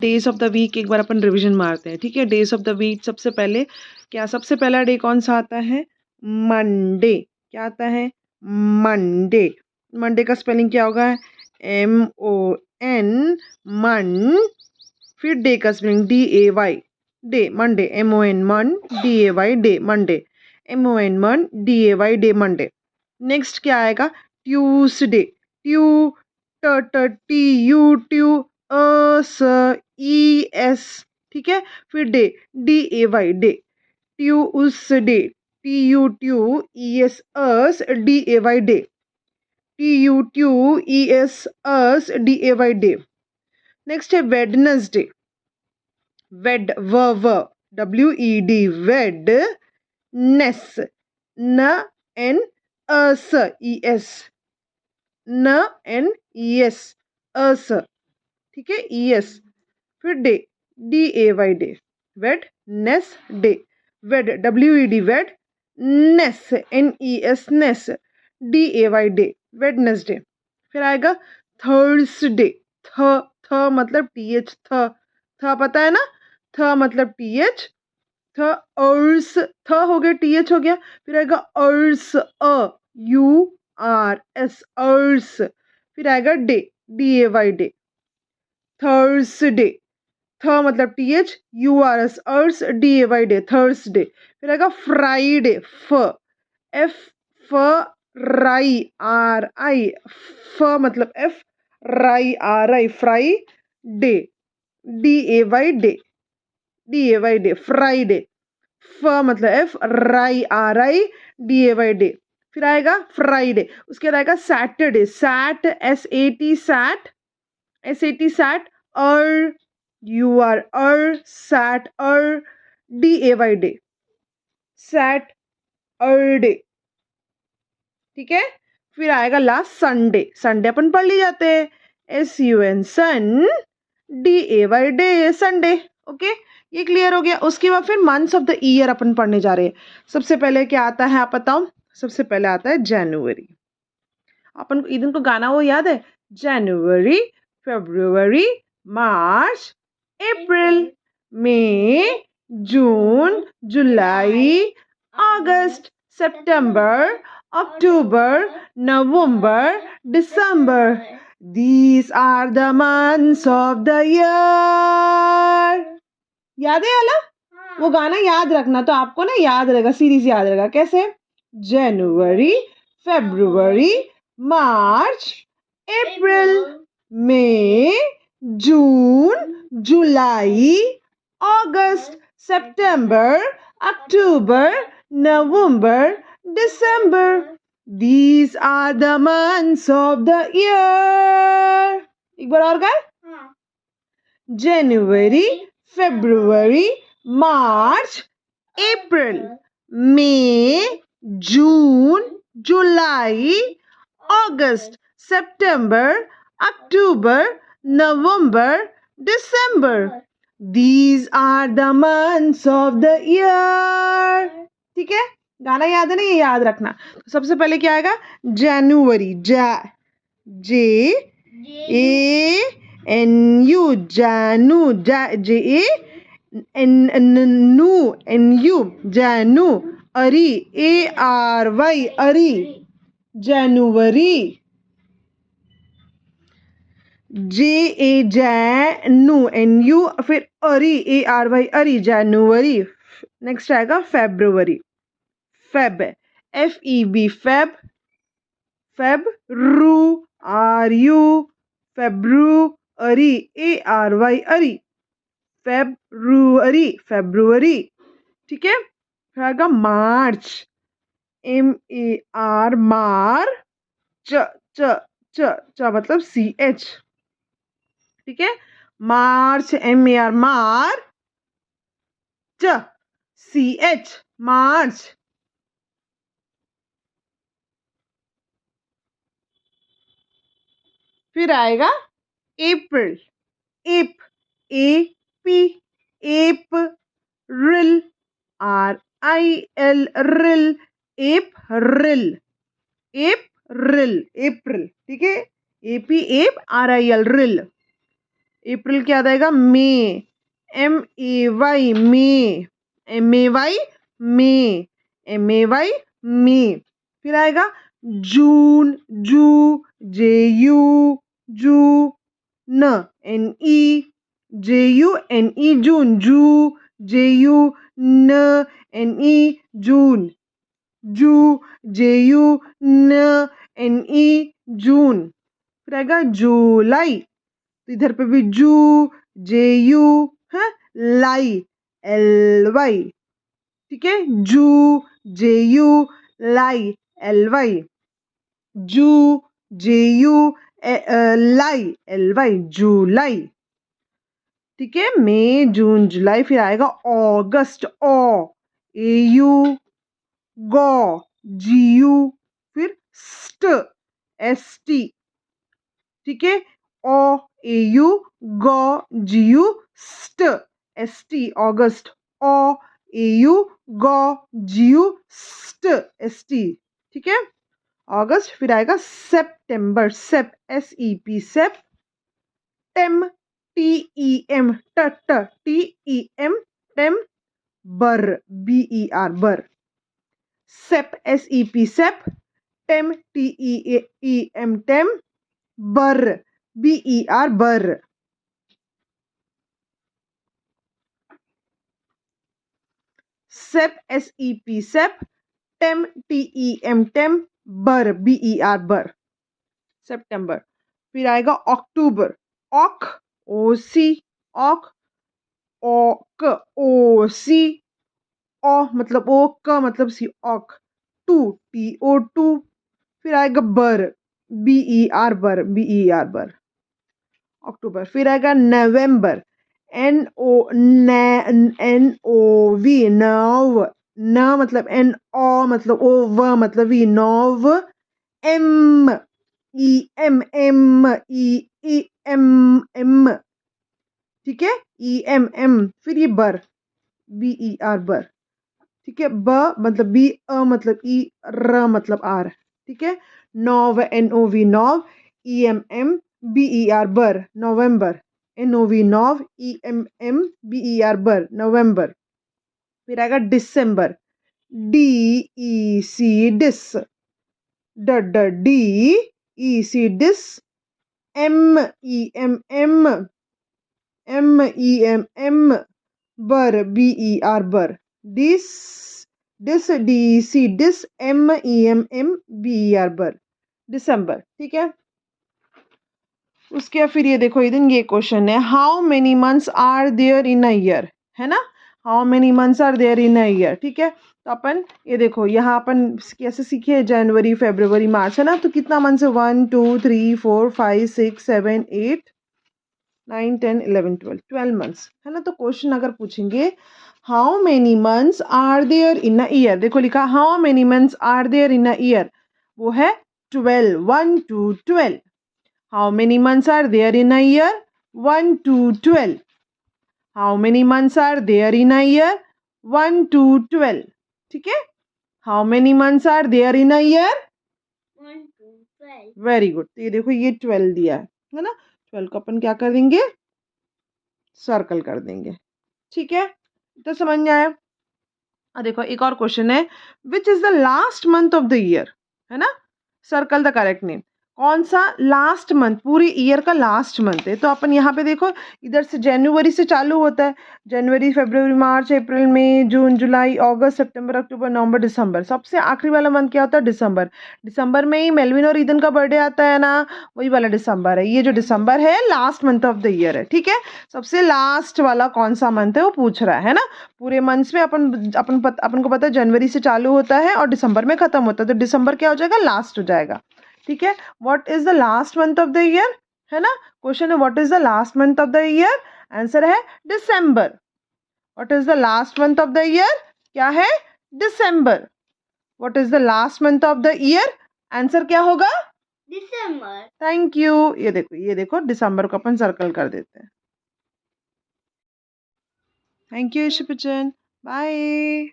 Days of the week एक बार अपन revision मारते हैं, ठीक है। डेज ऑफ द वीक सबसे पहले क्या, सबसे पहला डे कौन सा आता है? मंडे। क्या आता है? मंडे। मंडे का स्पेलिंग क्या होगा? MON, मन। फिर डे का spelling DAY, day, Monday. MON, मन, DAY, डे, मंडे। MON, मन, DAY, डे, मंडे। नेक्स्ट क्या आएगा? ट्यूसडे। ट्यू, TU, ट्यू, ES, ठीक है। फिर day, DAY, day. Tuesday, TU, ES, DAY, day. TU, ES, DAY, day. Next है वेडनेसडे। वेड, WED, वेड, नेस, NES, NES, अस, ठीक है, ES। फिर डे, DAY, डे। वेड नेस डे। वेड, WED, वेड, नेस, NES, नेस, DAY, day, Wednesday. फिर आएगा थर्सडे। थ मतलब TH, थ पता है ना? थ मतलब TH, थ, अर्स, थ हो गया, TH हो गया। फिर आएगा अर्स, URS, अर्स। फिर आएगा डे, DAY, डे। थर्सडे, थ मतलब TH, URS, urs, DAY, day, Thursday. फिर आएगा फ्राइडे, F, राई, RI, मतलब F, ri, RI, fri, day, DAY, day, DAY, day, Friday. मतलब F, ri, RI, DAY, day. फिर आएगा फ्राइडे। उसके बाद आएगा Saturday. Sat, SAT, sat, sat, DAY, day, sat, day, ठीक है। फिर आएगा लास्ट संडे। संडे अपन पढ़ ली जाते हैं, SUN, सन, DAY, डे, संडे। ओके, ये क्लियर हो गया। उसके बाद फिर मंथ्स ऑफ द ईयर अपन पढ़ने जा रहे हैं। सबसे पहले क्या आता है आप बताओ? सबसे पहले आता है जनवरी। अपन को ईदन को गाना वो याद है? जनवरी, फरवरी, मार्च, अप्रैल, मई, जून, जुलाई, अगस्त, सितंबर, अक्टूबर, नवंबर, दिसंबर। These are the months of the year. याद है वाला? वो गाना याद रखना, तो आपको ना याद रहेगा, सीरीज याद रहेगा। कैसे? जनवरी, फरवरी, मार्च, अप्रैल, मई, जून, जुलाई, अगस्त, सितंबर, अक्टूबर, नवंबर, दिसंबर। These are the months of the year. एक बार और गाए? जनवरी, फरवरी, मार्च, अप्रैल, मई, जून, जुलाई, अगस्त, सितंबर, अक्टूबर, नवंबर, दिसंबर। These are the months of the year. ठीक है, गाना याद है ना? ये याद रखना। तो सबसे पहले क्या आएगा? जनवरी, JANU, जानू, JANU, जानू। अरी, ARY, अरी, जनवरी। JANU, NU, फिर अरी, ARY, अरी, जनवरी। नेक्स्ट आएगा फेब्रुवरी। फेब, FEB, फेब, रू, RU, फेब्रुअरी, ARY, अरी, फेब्रुअरी, ठीक है। फिर आएगा मार्च, MAR, मार, च मतलब CH, ठीक है। मार्च, MAR, मार, CH, मार्च। फिर आएगा अप्रैल, एप, AP, अप्रैल, RIL, रिल, अप्रैल, अप्रैल, ठीक है। AP, RIL, रिल। अप्रैल क्या आएगा? मे, MAY मे, MAY मे, MAY मे। फिर आएगा जून, जू, JU जू, न, NE, JUNE जून, जू, JUNE जून, जू, JUNE जून। फिर आएगा जुलाई, तो इधर पे भी जू, JU है, लाई, LY, ठीक है, जू, JU लाई, LY, जू, JU लाई, LY, जुलाई, ठीक है, मई, जून, जुलाई। फिर आएगा अगस्त, AU, गौ, GU, फिर ST, ठीक है, AU, गौ, GU, ST, अगस्त, AU, गौ, GU, ST, ठीक है, अगस्त। फिर आएगा सितंबर, SEP, टेम, TEM, TEM, टेम, BER, बर, SEP, टेम, TEM, टेम, BER, बर, SEP, टेम, TEM, टेम, BER, बर, सितंबर। फिर आएगा अक्टूबर, OC, ऑक, OC, मतलब ओ, क मतलब सी, ऑक, TO, फिर आएगा BER, बर, अक्टूबर। फिर आएगा नवंबर, NOV, नव, न मतलब NO मतलब O, व मतलब वी, नव, MEM, ठीक है, EMM। फिर ये BER, बर, ठीक है, ब मतलब बी, मतलब ई, र मतलब आर, ठीक है, nov, NOV, nov, EMM, BER, ber, नवंबर, NOV, nov, EMM, BER, ber, नवंबर। फिर आएगा दिसंबर, DEC, dec, DEC, dec, MEMM, ber, BER, ber, DEC, dec, MEMM, BER, बर, दिसंबर, ठीक है। उसके फिर ये देखो, इधर ये क्वेश्चन है, how many months are there in a year, है ना, how many months are there in a year, ठीक है। तो अपन ये देखो, यहाँ अपन कैसे सीखे, जनवरी, फरवरी, मार्च, है ना, तो कितना मंथ्स है, 1 2 3 4 5 6 7 8 9 10 11 12 मंथ्स, है ना। तो क्वेश्चन अगर पूछेंगे how many months are there in a year, देखो लिखा how many months are there in a year, वो है 12, 1 2 12। How many months are there in a year, 1 2 12। How many months are there in a year, 1 2 12, ठीक है। How many months are there in a year, 1 2 12, very good. तो ये देखो, ये 12 दिया है ना, 12 को अपन क्या कर देंगे, सर्कल कर देंगे, ठीक है। तो समझ में आया। देखो एक और क्वेश्चन है, which is the last month of the year, है ना, सर्कल द करेक्ट नेम, कौन सा लास्ट मंथ, पूरी ईयर का लास्ट मंथ है। तो अपन यहाँ पे देखो, इधर से जनवरी से चालू होता है, जनवरी, फरवरी, मार्च, अप्रैल, मई, जून, जुलाई, अगस्त, सितंबर, अक्टूबर, नवंबर, दिसंबर। सबसे आखिरी वाला मंथ क्या होता है, दिसंबर। दिसंबर में ही मेलविन और ईदन का बर्थडे आता है ना, वही वाला दिसंबर है। ये जो दिसंबर है last month of the year है, ठीक है। सबसे लास्ट वाला कौन सा मंथ है वो पूछ रहा है ना। पूरे मंथ्स में अपन को पता है जनवरी से चालू होता है और दिसंबर में खत्म होता है, तो दिसंबर क्या हो जाएगा, लास्ट हो जाएगा, ठीक है। What is the last month of the year, है ना, क्वेश्चन है what is the last month of the year, answer है December. What is the last month of the year, क्या है, December. What is the last month of the year, answer क्या होगा, दिसंबर। Thank you. ये देखो दिसंबर को अपन circle कर देते हैं। Thank you Isha Bachchan, bye.